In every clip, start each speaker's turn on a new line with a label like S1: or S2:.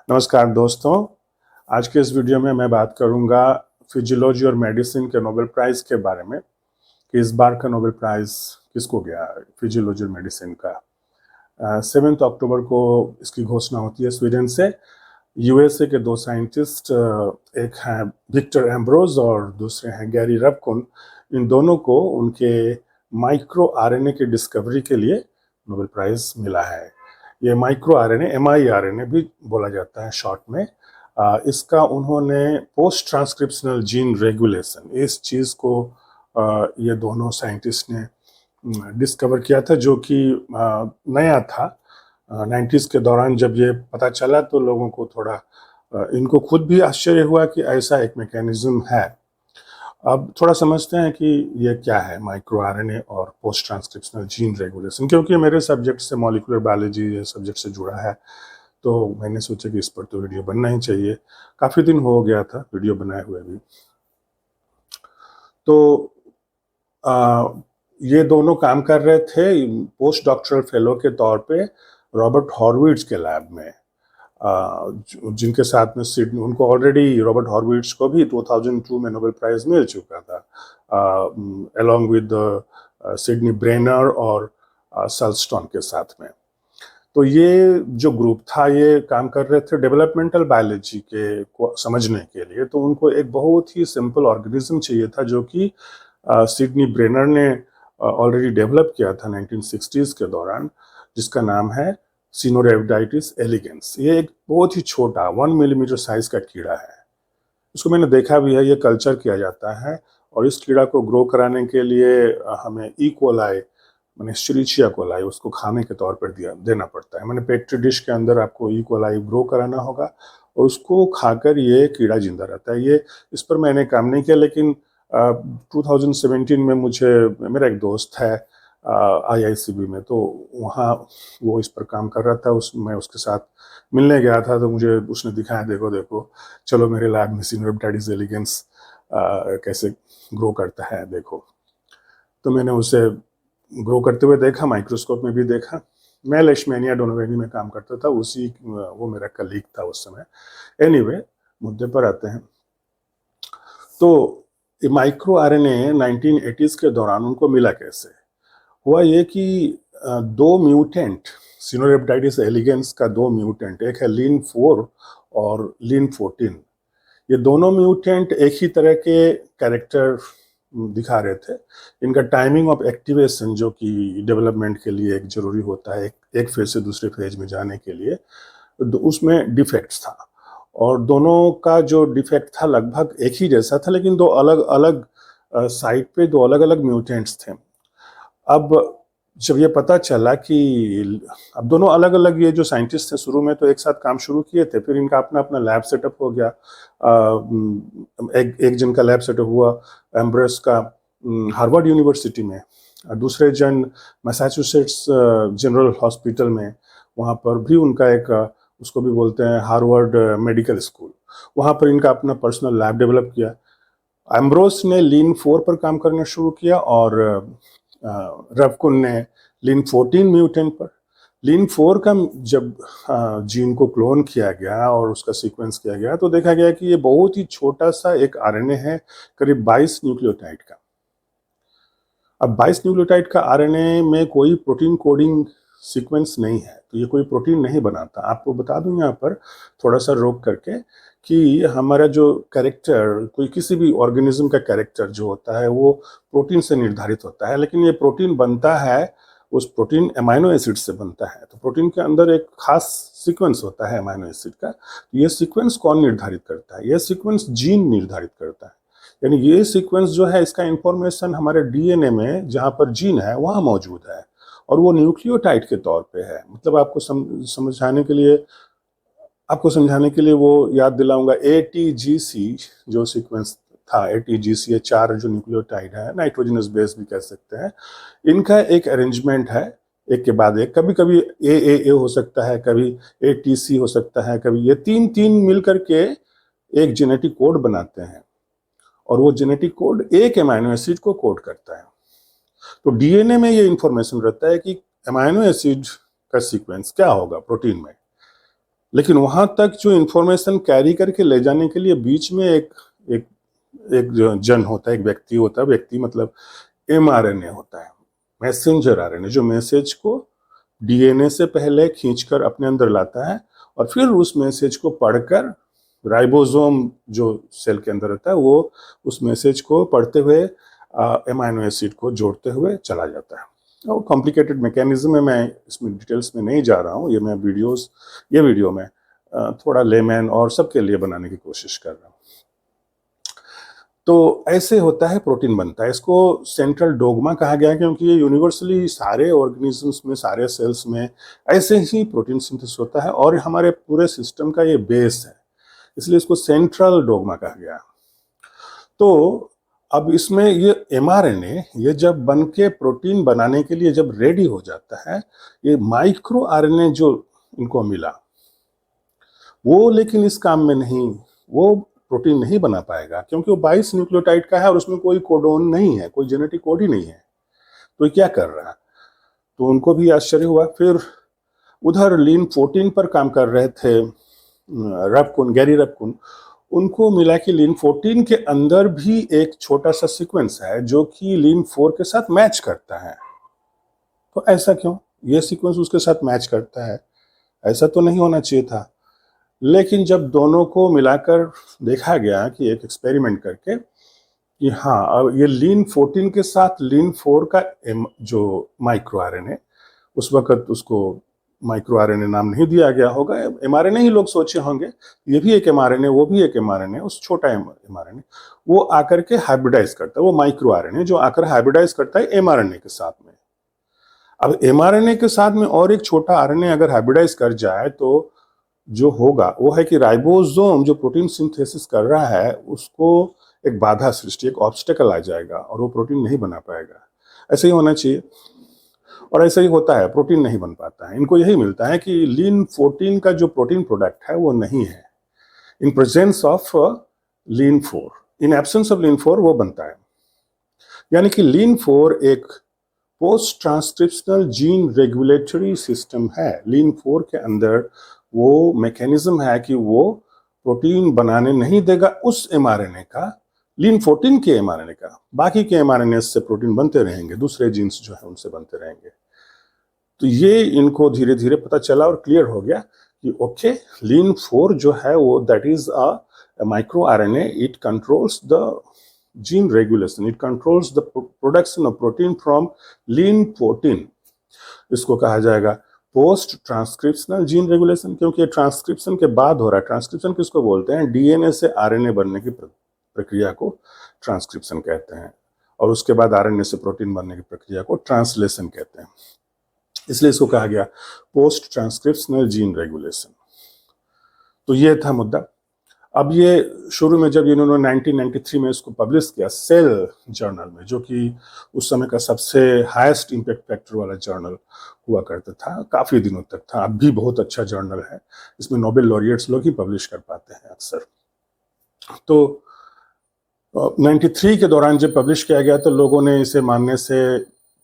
S1: नमस्कार दोस्तों। आज के इस वीडियो में मैं बात करूंगा फिजियोलॉजी और मेडिसिन के नोबेल प्राइज के बारे में कि इस बार का नोबेल प्राइज किसको गया फिजियोलॉजी और मेडिसिन का। 7 अक्टूबर को इसकी घोषणा होती है स्वीडन से। यूएसए के दो साइंटिस्ट, एक हैं विक्टर एम्ब्रोज और दूसरे हैं गैरी रवकुन, इन दोनों को उनके माइक्रो आरएनए की डिस्कवरी के लिए नोबेल प्राइज मिला है। ये माइक्रो आरएनए mRNA भी बोला जाता है शॉर्ट में। इसका उन्होंने पोस्ट ट्रांसक्रिप्शनल जीन रेगुलेशन, इस चीज़ को ये दोनों साइंटिस्ट ने डिस्कवर किया था, जो कि नया था। 90s के दौरान जब ये पता चला तो लोगों को थोड़ा इनको खुद भी आश्चर्य हुआ कि ऐसा एक मैकेनिज्म है। अब थोड़ा समझते हैं कि ये क्या है माइक्रो आरएनए और पोस्ट ट्रांसक्रिप्शनल जीन रेगुलेशन, क्योंकि मेरे सब्जेक्ट से मॉलिक्यूलर बायोलॉजी ये सब्जेक्ट से जुड़ा है, तो मैंने सोचा कि इस पर तो वीडियो बनना ही चाहिए। काफ़ी दिन हो गया था वीडियो बनाए हुए भी। तो ये दोनों काम कर रहे थे पोस्ट डॉक्टरल फेलो के तौर पे रॉबर्ट हॉर्विट्ज के लैब में, जिनके साथ में सिडनी, उनको ऑलरेडी रॉबर्ट हॉर्विट्ज को भी 2002 में नोबेल प्राइज मिल चुका था, अलोंग विद सिडनी ब्रेनर और सल्स्टॉन के साथ में। तो ये जो ग्रुप था ये काम कर रहे थे डेवलपमेंटल बायोलॉजी के को समझने के लिए। तो उनको एक बहुत ही सिंपल ऑर्गेनिज्म चाहिए था, जो कि सिडनी ब्रेनर ने ऑलरेडी डेवलप किया था 1960s के दौरान, जिसका नाम है सिनोरेब्डाइटिस एलिगेंस। ये एक बहुत ही छोटा 1 मिलीमीटर साइज का कीड़ा है। इसको मैंने देखा भी है, ये कल्चर किया जाता है और इस कीड़ा को ग्रो कराने के लिए हमें कोलाई मैंने एस्चेरिचिया कोलाई उसको खाने के तौर पर देना पड़ता है। मैंने पेट्री डिश के अंदर आपको कोलाई ग्रो कराना होगा और उसको खाकर ये कीड़ा जिंदा रहता है। ये इस पर मैंने काम नहीं किया, लेकिन 2017 में मुझे, मेरा एक दोस्त है IICB में, तो वहाँ वो इस पर काम कर रहा था, मैं उसके साथ मिलने गया था, तो मुझे उसने दिखाया, देखो देखो चलो मेरे लैब में सिनोरेब्डाइटिस एलिगेंस कैसे ग्रो करता है देखो। तो मैंने उसे ग्रो करते हुए देखा, माइक्रोस्कोप में भी देखा। मैं लेशमैनिया डोनोवेनी में काम करता था, वो मेरा कलीग था उस समय। एनीवे, मुद्दे पर आते हैं। तो माइक्रो आरएनए 1980s के दौरान उनको मिला कैसे? हुआ ये कि दो म्यूटेंट, सिनोरेब्डाइटिस एलिगेंस का दो म्यूटेंट, एक है लीन4 और लीन14। ये दोनों म्यूटेंट एक ही तरह के कैरेक्टर दिखा रहे थे। इनका टाइमिंग ऑफ एक्टिवेशन, जो कि डेवलपमेंट के लिए एक जरूरी होता है, एक फेज से दूसरे फेज में जाने के लिए, उसमें डिफेक्ट्स था। और दोनों का जो डिफेक्ट था लगभग एक ही जैसा था, लेकिन दो अलग अलग साइट पे दो अलग अलग म्यूटेंट्स थे। अब जब ये पता चला कि अब दोनों अलग अलग, ये जो साइंटिस्ट थे शुरू में तो एक साथ काम शुरू किए थे, फिर इनका अपना अपना लैब सेटअप हो गया। एक जन का लैब सेटअप हुआ एम्ब्रेस का हार्वर्ड यूनिवर्सिटी में, दूसरे जन मैसाचुसेट्स जनरल हॉस्पिटल में, वहाँ पर भी उनका एक उसको भी बोलते हैं हार्वर्ड मेडिकल स्कूल, वहाँ पर इनका अपना पर्सनल लैब डेवलप किया। एम्ब्रोस ने लीन4 पर काम करना शुरू किया और रवकुन ने लीन14 म्यूटेंट पर। लीन4 का जब जीन को क्लोन किया गया और उसका सीक्वेंस किया गया, तो देखा गया कि ये बहुत ही छोटा सा एक आरएनए है, करीब 22 न्यूक्लियोटाइड का। अब 22 न्यूक्लियोटाइड का आरएनए में कोई प्रोटीन कोडिंग सीक्वेंस नहीं है, तो ये कोई प्रोटीन नहीं बनाता। आपको बता दूं यहाँ पर थोड़ा सा रोक करके कि हमारा जो कैरेक्टर, कोई किसी भी ऑर्गेनिज्म का कैरेक्टर जो होता है वो प्रोटीन से निर्धारित होता है, लेकिन ये प्रोटीन बनता है, उस प्रोटीन अमाइनो एसिड से बनता है। तो प्रोटीन के अंदर एक खास सीक्वेंस होता है अमाइनो एसिड का। तो ये सीक्वेंस कौन निर्धारित करता है? ये सीक्वेंस जीन निर्धारित करता है। यानी ये सीक्वेंस जो है, इसका इंफॉर्मेशन हमारे डीएनए में जहाँ पर जीन है वहाँ मौजूद है, और वो न्यूक्लियोटाइड के तौर पे है। मतलब आपको समझाने के लिए वो याद दिलाऊंगा, ATGC जो सीक्वेंस था, ATGC, ये 4 जो न्यूक्लियोटाइड है, नाइट्रोजनस बेस भी कह सकते हैं, इनका एक अरेंजमेंट है, एक के बाद एक। कभी कभी AAA हो सकता है, कभी ATC हो सकता है, कभी ये तीन तीन मिलकर के एक जेनेटिक कोड बनाते हैं, और वो जेनेटिक कोड एक अमाइनो एसिड को कोड करता है। तो डीएनए में ये इंफॉर्मेशन रहता है कि अमाइनो एसिड का सीक्वेंस क्या होगा प्रोटीन में। लेकिन वहां तक जो इंफॉर्मेशन कैरी करके ले जाने के लिए बीच में एक एक जो जन होता है, एक व्यक्ति होता है, व्यक्ति मतलब mRNA होता है, मैसेंजर आरएनए, जो मैसेज को डीएनए से पहले खींचकर अपने अंदर लाता है और फिर उस मैसेज को पढ़कर राइबोसोम जो सेल के अंदर रहता है वो उस मैसेज को पढ़ते हुए एमाइनो एसिड को जोड़ते हुए चला जाता है। और कॉम्प्लिकेटेड मैकेनिज्म है, मैं इसमें डिटेल्स में नहीं जा रहा हूँ, ये मैं ये वीडियो में थोड़ा लेमैन और सबके लिए बनाने की कोशिश कर रहा हूँ। तो ऐसे होता है, प्रोटीन बनता है। इसको सेंट्रल डोगमा कहा गया है क्योंकि ये यूनिवर्सली सारे ऑर्गेनिजम्स में, सारे सेल्स में ऐसे ही प्रोटीन सिंथेसिस होता है और हमारे पूरे सिस्टम का ये बेस है, इसलिए इसको सेंट्रल डोगमा कहा गया। तो अब इसमें ये mRNA ये जब बन के प्रोटीन बनाने के लिए जब रेडी हो जाता है, ये माइक्रो आरएनए जो इनको मिला वो लेकिन इस काम में नहीं, वो प्रोटीन नहीं बना पाएगा क्योंकि वो 22 न्यूक्लियोटाइड का है और उसमें कोई कोडोन नहीं है, कोई जेनेटिक कोड ही नहीं है। तो ये क्या कर रहा है? तो उनको भी आश्चर्य हुआ। फिर उधर लीन 14 पर काम कर रहे थे गैरी रपकुन, उनको मिला कि लीन 14 के अंदर भी एक छोटा सा सीक्वेंस है जो कि लीन 4 के साथ मैच करता है। तो ऐसा क्यों? ये सीक्वेंस उसके साथ मैच करता है, ऐसा तो नहीं होना चाहिए था। लेकिन जब दोनों को मिलाकर देखा गया कि एक एक्सपेरिमेंट करके कि हाँ, अब ये लीन 14 के साथ लीन 4 का जो माइक्रो आरएनए, उस वक्त उसको माइक्रो आरएनए नाम नहीं दिया गया होगा, mRNA ही लोग सोचे होंगे, ये भी एक mRNA, वो भी एक mRNA, उस छोटा mRNA वो आकर के हाइब्रिडाइज करता है, वो माइक्रो आरएनए जो आकर हाइब्रिडाइज करता है mRNA के साथ में। अब mRNA के साथ में और एक छोटा आरएनए अगर हाइब्रिडाइज कर जाए तो जो होगा वो है कि राइबोसोम जो प्रोटीन सिंथेसिस कर रहा है उसको एक बाधा सृष्टि, एक ऑब्स्टेकल आ जाएगा और वो प्रोटीन नहीं बना पाएगा। ऐसे ही होना चाहिए और ऐसा ही होता है, प्रोटीन नहीं बन पाता है। इनको यही मिलता है कि लीन 14 का जो प्रोटीन प्रोडक्ट है वो नहीं है in presence of lin 4, in absence of lin 4 वो बनता है। यानी कि लीन 4 एक post transcriptional gene regulatory system है। लीन 4 के अंदर वो मैकेनिज्म है कि वो प्रोटीन बनाने नहीं देगा उस mRNA का, लीन 14 के mRNA का, बाकी के mRNA से प्रोटीन बनते रहेंगे, दूसरे जीन्स जो है उनसे बनते रहेंगे। तो ये इनको धीरे धीरे पता चला और क्लियर हो गया कि ओके, लीन 4 जो है वो that is a micro RNA, it controls the gene regulation, it controls the production of protein from lin 14। इसको कहा जाएगा पोस्ट ट्रांसक्रिप्शनल जीन रेगुलेशन, क्योंकि ये ट्रांसक्रिप्शन के बाद हो रहा है। ट्रांसक्रिप्शन किसको बोलते हैं? डीएनए से आरएनए बनने की प्रक्रिया को ट्रांसक्रिप्शन कहते हैं और उसके बाद आरएनए से प्रोटीन बनने की प्रक्रिया को ट्रांसलेशन कहते हैं। इसलिए इसको कहा गया पोस्ट ट्रांसक्रिप्शनल जीन रेगुलेशन। तो ये था मुद्दा। अब ये शुरू में जब इन्होंने 1993 में इसको पब्लिश किया सेल जर्नल में, जो कि उस समय का सबसे हाईएस्ट इम्पैक्ट फैक्टर वाला जर्नल हुआ करता था, काफ़ी दिनों तक था, अब भी बहुत अच्छा जर्नल है, इसमें नोबेल लॉरिएट्स लोग ही पब्लिश कर पाते हैं अक्सर। तो 93 के दौरान जब पब्लिश किया गया तो लोगों ने इसे मानने से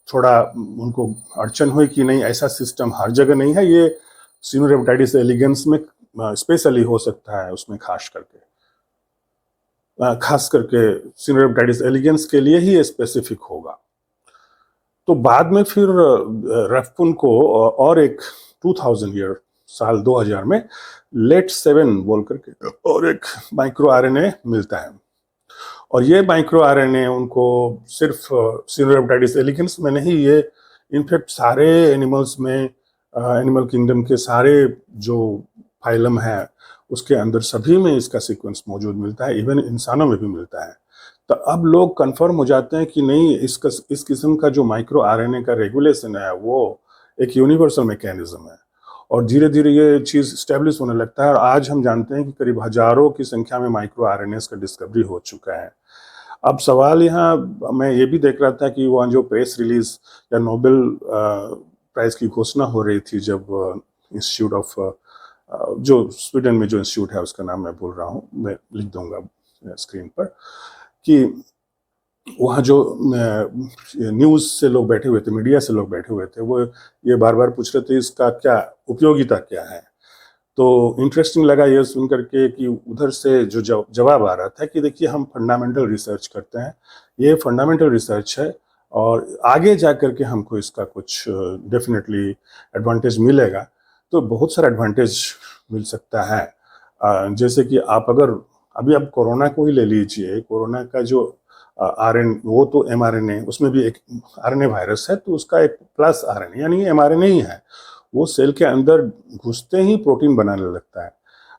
S1: थोड़ा उनको अड़चन हुई कि नहीं, ऐसा सिस्टम हर जगह नहीं है, ये सिनुरिया हेपेटाइटिस एलिगेंस में स्पेशली हो सकता है, उसमें खास करके सिनुरिया हेपेटाइटिस एलिगेंस के लिए ही स्पेसिफिक होगा। तो बाद में फिर रफपुन को और एक 2000 में लेट 7 बोल करके और एक माइक्रो आरएनए मिलता है और ये माइक्रो आरएनए उनको सिर्फ सिनुरिया हेपेटाइटिस एलिगेंस में नहीं, ये इनफैक्ट सारे एनिमल्स में, एनिमल किंगडम के सारे जो फाइलम है उसके अंदर सभी में इसका सीक्वेंस मौजूद मिलता है, इवन इंसानों में भी मिलता है। तो अब लोग कंफर्म हो जाते हैं कि नहीं, इस किस्म का जो माइक्रो आरएनए का रेगुलेशन है वो एक यूनिवर्सल मैकेनिज्म है और धीरे धीरे ये चीज़ स्टेब्लिश होने लगता है और आज हम जानते हैं कि करीब हजारों की संख्या में माइक्रो आरएनएस का डिस्कवरी हो चुका है। अब सवाल यहाँ मैं ये भी देख रहा था कि वहाँ जो प्रेस रिलीज या नोबेल प्राइज की घोषणा हो रही थी, जब इंस्टीट्यूट ऑफ जो स्वीडन में जो इंस्टीट्यूट है उसका नाम मैं भूल रहा हूँ, मैं लिख दूंगा स्क्रीन पर, कि वहाँ जो न्यूज़ से लोग बैठे हुए थे, मीडिया से लोग बैठे हुए थे, वो ये बार बार पूछ रहे थे इसका क्या उपयोगिता क्या है। तो इंटरेस्टिंग लगा ये सुन करके कि उधर से जो जवाब आ रहा था कि देखिए हम फंडामेंटल रिसर्च करते हैं, ये फंडामेंटल रिसर्च है और आगे जा करके हमको इसका कुछ डेफिनेटली एडवांटेज मिलेगा। तो बहुत सारा एडवांटेज मिल सकता है। जैसे कि आप अगर अभी आप कोरोना को ही ले लीजिए, कोरोना का जो आरएन वो तो एमआरएनए, उसमें भी एक आरएनए वायरस है, तो उसका एक प्लस आरएनए यानी एमआरएनए ही है, वो सेल के अंदर घुसते ही प्रोटीन बनाने लगता है।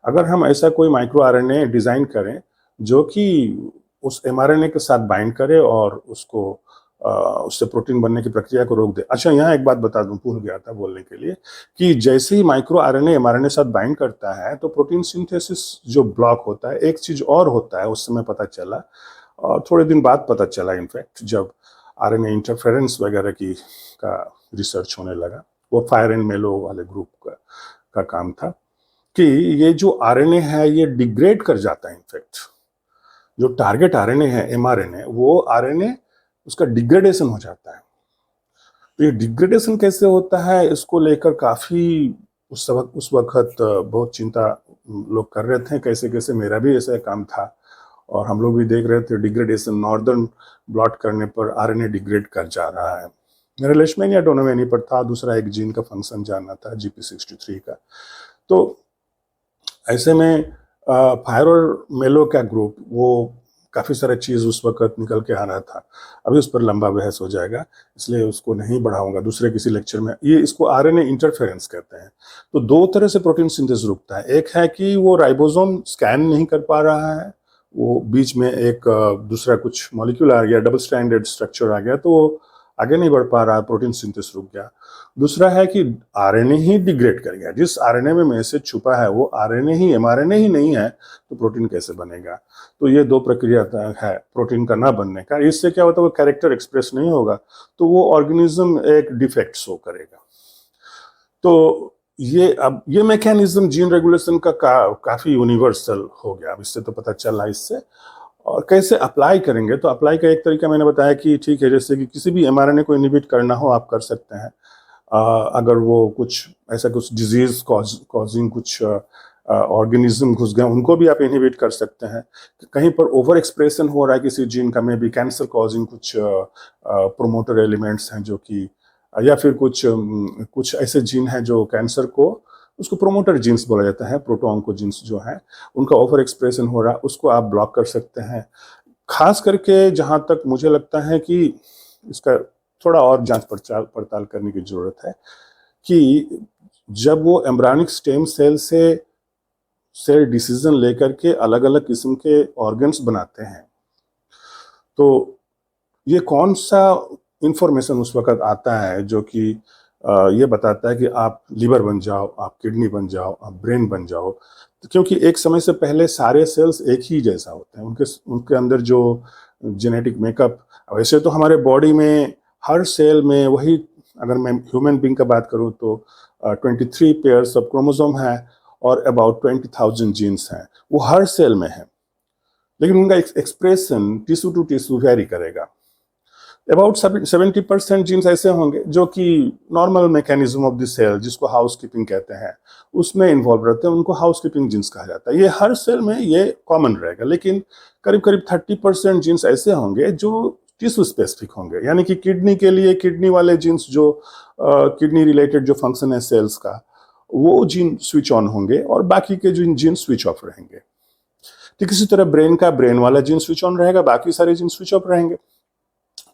S1: अगर हम ऐसा कोई माइक्रो आरएनए डिजाइन करें जो कि उस एमआरएनए के साथ बाइंड करे और उसको उससे प्रोटीन बनने की प्रक्रिया को रोक दे। अच्छा, यहाँ एक बात बता दूं, भूल गया था बोलने के लिए, कि जैसे ही माइक्रो आरएनए एमआरएनए साथ बाइंड करता है तो प्रोटीन सिंथेसिस जो ब्लॉक होता है, एक चीज और होता है उस समय पता चला, और थोड़े दिन बाद पता चला इनफैक्ट, जब आरएनए इंटरफेरेंस वगैरह की का रिसर्च होने लगा, वो फायर एंड मेलो वाले ग्रुप का काम था, कि ये जो आरएनए है ये डिग्रेड कर जाता है। इनफैक्ट जो टारगेट आरएनए है एमआरएनए, वो आरएनए उसका डिग्रेडेशन हो जाता है। तो ये डिग्रेडेशन कैसे होता है, इसको लेकर काफी उस वक्त बहुत चिंता लोग कर रहे थे, कैसे कैसे मेरा भी ऐसा काम था और हम लोग भी देख रहे थे डिग्रेडेशन, नॉर्दर्न ब्लॉट करने पर आरएनए डिग्रेड कर जा रहा है। मेरा लेशमैनिया डोनावेनी पर था, दूसरा एक जीन का फंक्शन जानना था GP63 का। तो ऐसे में फायर और मेलो का ग्रुप, वो काफ़ी सारे चीज़ उस वक्त निकल के आ रहा था। अभी उस पर लंबा बहस हो जाएगा, इसलिए उसको नहीं बढ़ाऊंगा, दूसरे किसी लेक्चर में। ये इसको आरएनए इंटरफेरेंस कहते हैं। तो दो तरह से प्रोटीन सिंथेसिस रुकता है। एक है कि वो राइबोसोम स्कैन नहीं कर पा रहा है, वो बीच में एक दूसरा कुछ मॉलिक्यूल आ गया, डबल स्ट्रैंडेड स्ट्रक्चर आ गया, तो वो आगे नहीं बढ़ पा रहा है, प्रोटीन सिंथेसिस रुक गया। दूसरा है कि आरएनए ही डिग्रेड कर गया, जिस आरएनए में मैसेज छुपा है वो आरएनए ही, एमआरएनए ही नहीं है, तो प्रोटीन कैसे बनेगा। तो ये दो प्रक्रिया है प्रोटीन का ना बनने का। इससे क्या होता है, वो कैरेक्टर एक्सप्रेस नहीं होगा, तो वो ऑर्गेनिज्म एक डिफेक्ट शो करेगा। तो ये मैकेनिज्म जीन रेगुलेशन का काफी यूनिवर्सल हो गया, अब इससे तो पता चला इससे। और कैसे अप्लाई करेंगे, तो अप्लाई का एक तरीका मैंने बताया कि ठीक है, जैसे कि किसी भी एमआरएनए को इनहिबिट करना हो आप कर सकते हैं। अगर वो कुछ ऐसा कुछ डिजीज कॉजिंग कुछ ऑर्गेनिज्म घुस गए, उनको भी आप इनहिबिट कर सकते हैं। कहीं पर ओवर एक्सप्रेशन हो रहा है किसी जीन का, में भी कैंसर कॉजिंग कुछ प्रोमोटर एलिमेंट्स हैं जो कि, या फिर कुछ ऐसे जीन हैं जो कैंसर को, उसको प्रोमोटर जीन्स बोला जाता है, प्रोटोऑन्कोजीन्स जो हैं, उनका ओवर एक्सप्रेशन हो रहा है, उसको आप ब्लॉक कर सकते हैं। खास करके जहाँ तक मुझे लगता है कि इसका थोड़ा और जांच पड़ताल करने की जरूरत है, कि जब वो एम्ब्रियोनिक स्टेम सेल से सेल डिसीजन लेकर के अलग अलग किस्म के ऑर्गन्स बनाते हैं, तो ये कौन सा इंफॉर्मेशन उस वक्त आता है जो कि ये बताता है कि आप लिवर बन जाओ, आप किडनी बन जाओ, आप ब्रेन बन जाओ। तो क्योंकि एक समय से पहले सारे सेल्स एक ही जैसा होते हैं, उनके अंदर जो जेनेटिक मेकअप, वैसे तो हमारे बॉडी में हर सेल में वही, अगर मैं ह्यूमन बींग का बात करूं तो 23 पेयर्स ऑफ क्रोमोसोम है और अबाउट 20,000 जीन्स हैं, वो हर सेल में है, लेकिन उनका expression tissue to tissue vary करेगा। अबाउट 70% जीन्स ऐसे होंगे जो कि normal mechanism of the cell, जिसको हाउस कीपिंग कहते हैं, उसमें इन्वॉल्व रहते हैं, उनको हाउस कीपिंग जीन्स कहा जाता है। ये हर सेल में ये कॉमन रहेगा, लेकिन करीब करीब 30% जीन्स ऐसे होंगे जो टिश्यू स्पेसिफिक होंगे, यानी कि किडनी के लिए किडनी वाले जीन्स, जो किडनी रिलेटेड जो फंक्शन है सेल्स का, वो जीन स्विच ऑन होंगे और बाकी के जो जीन स्विच ऑफ रहेंगे। ठीक इसी तरह ब्रेन का ब्रेन वाला जीन स्विच ऑन रहेगा, बाकी सारे जीन स्विच ऑफ रहेंगे।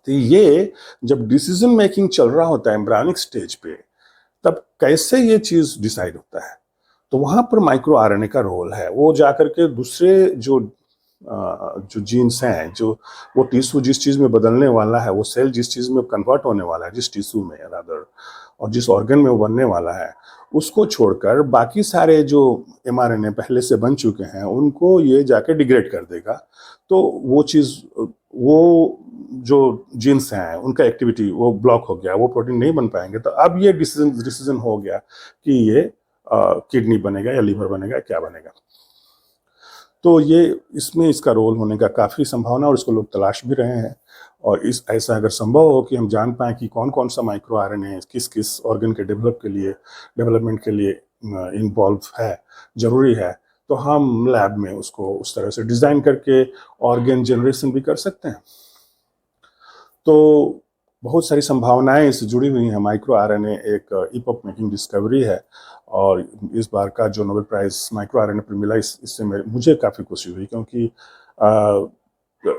S1: तो ये जब डिसीजन मेकिंग चल रहा होता है एम्ब्रियोनिक स्टेज पे, तब कैसे ये चीज डिसाइड होता है, तो वहां पर माइक्रो आरएनए का रोल है। वो जाकर के दूसरे जो जीन्स हैं, जो वो टिश्यू जिस चीज में बदलने वाला है, वो सेल जिस चीज में कन्वर्ट होने वाला है, जिस टिश्यू में रादर, और जिस ऑर्गन में वो बनने वाला है, उसको छोड़कर बाकी सारे जो एमआरएनए पहले से बन चुके हैं उनको ये जाके डिग्रेड कर देगा। तो वो चीज, वो जो जीन्स हैं उनका एक्टिविटी वो ब्लॉक हो गया, वो प्रोटीन नहीं बन पाएंगे। तो अब ये डिसीजन हो गया कि ये किडनी बनेगा या लीवर बनेगा, क्या बनेगा। तो ये इसमें इसका रोल होने का काफ़ी संभावना, और इसको लोग तलाश भी रहे हैं। और इस ऐसा अगर संभव हो कि हम जान पाएँ कि कौन कौन सा माइक्रो आरएनए किस किस ऑर्गन के डेवलपमेंट के लिए इन्वॉल्व है, ज़रूरी है, तो हम लैब में उसको उस तरह से डिज़ाइन करके ऑर्गन जनरेशन भी कर सकते हैं। तो बहुत सारी संभावनाएं इससे जुड़ी हुई हैं। माइक्रो आरएनए एक इपॉक मेकिंग डिस्कवरी है, और इस बार का जो नोबेल प्राइज़ माइक्रो आरएनए पर मिला, इससे मुझे काफ़ी खुशी हुई, क्योंकि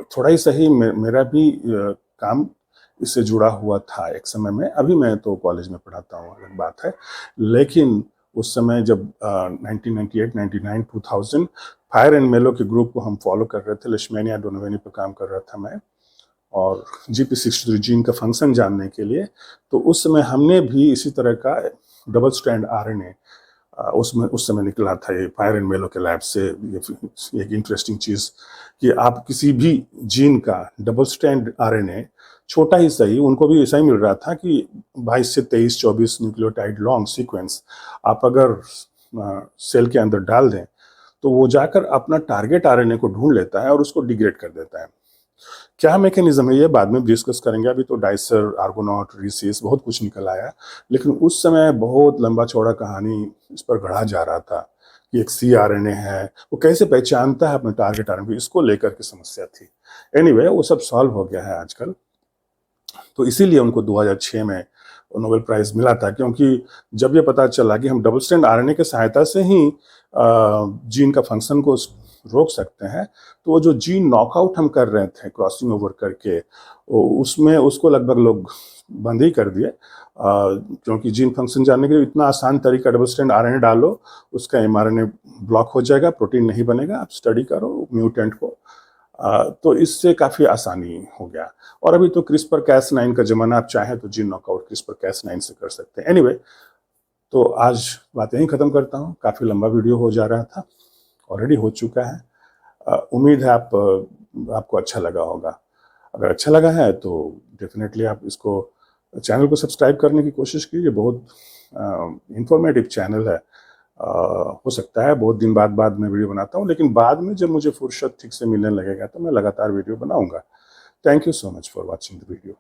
S1: थोड़ा ही सही मेरा भी काम इससे जुड़ा हुआ था एक समय में। अभी मैं तो कॉलेज में पढ़ाता हूँ, अलग बात है, लेकिन उस समय जब 1998, 99, 2000 फायर एंड मेलो के ग्रुप को हम फॉलो कर रहे थे, लेशमैनिया डोनोवेनी पर काम कर रहा था मैं, और GP63 जीन का फंक्शन जानने के लिए, तो उस समय हमने भी इसी तरह का डबल स्ट्रैंड आरएनए उसमें उस समय निकला था, ये फायर एंड मेलो के लैब से। ये एक इंटरेस्टिंग चीज़ कि आप किसी भी जीन का डबल स्ट्रैंड आरएनए, छोटा ही सही, उनको भी ऐसा ही मिल रहा था कि 22 से 23, 24 न्यूक्लियोटाइड लॉन्ग सीक्वेंस आप अगर सेल के अंदर डाल दें, तो वो जाकर अपना टारगेट आरएनए को ढूंढ लेता है और उसको डिग्रेड कर देता है। क्या मैकेनिज्म है ये बाद में डिस्कस करेंगे, अभी तो डाइसर, आर्गोनॉट, रीसिस बहुत कुछ निकल आया, लेकिन उस समय बहुत लंबा चौड़ा कहानी इस पर गढ़ा जा रहा था कि एक CRNA है, वो कैसे पहचानता है अपने टारगेट आरएनए, इसको लेकर के समस्या थी। एनीवे वो सब सॉल्व हो गया है आजकल। तो इसीलिए उनको 2006 में नोबेल प्राइज मिला था, क्योंकि जब ये पता चला कि हम डबल स्ट्रैंड आरएनए की सहायता से ही जीन का फंक्शन को रोक सकते हैं, तो वो जो जीन नॉकआउट हम कर रहे थे क्रॉसिंग ओवर करके, उसमें उसको लगभग लोग बंद ही कर दिए, क्योंकि जीन फंक्शन जानने के लिए इतना आसान तरीका, डबल स्ट्रैंड आरएनए डालो, उसका mRNA ब्लॉक हो जाएगा, प्रोटीन नहीं बनेगा, आप स्टडी करो म्यूटेंट को। तो इससे काफ़ी आसानी हो गया। और अभी तो क्रिस्पर Cas9 का जमाना, आप चाहें तो जीन नॉकआउट क्रिस्पर Cas9 से कर सकते हैं। एनीवे, तो आज बात यहीं ख़त्म करता हूँ, काफ़ी लंबा वीडियो हो जा रहा था, ऑलरेडी हो चुका है। उम्मीद है आपको अच्छा लगा होगा। अगर अच्छा लगा है तो डेफिनेटली आप इसको चैनल को सब्सक्राइब करने की कोशिश कीजिए, बहुत इंफॉर्मेटिव चैनल है। हो सकता है बहुत दिन बाद मैं वीडियो बनाता हूँ, लेकिन बाद में जब मुझे फुर्सत ठीक से मिलने लगेगा तो मैं लगातार वीडियो बनाऊंगा। Thank you so much for watching the video.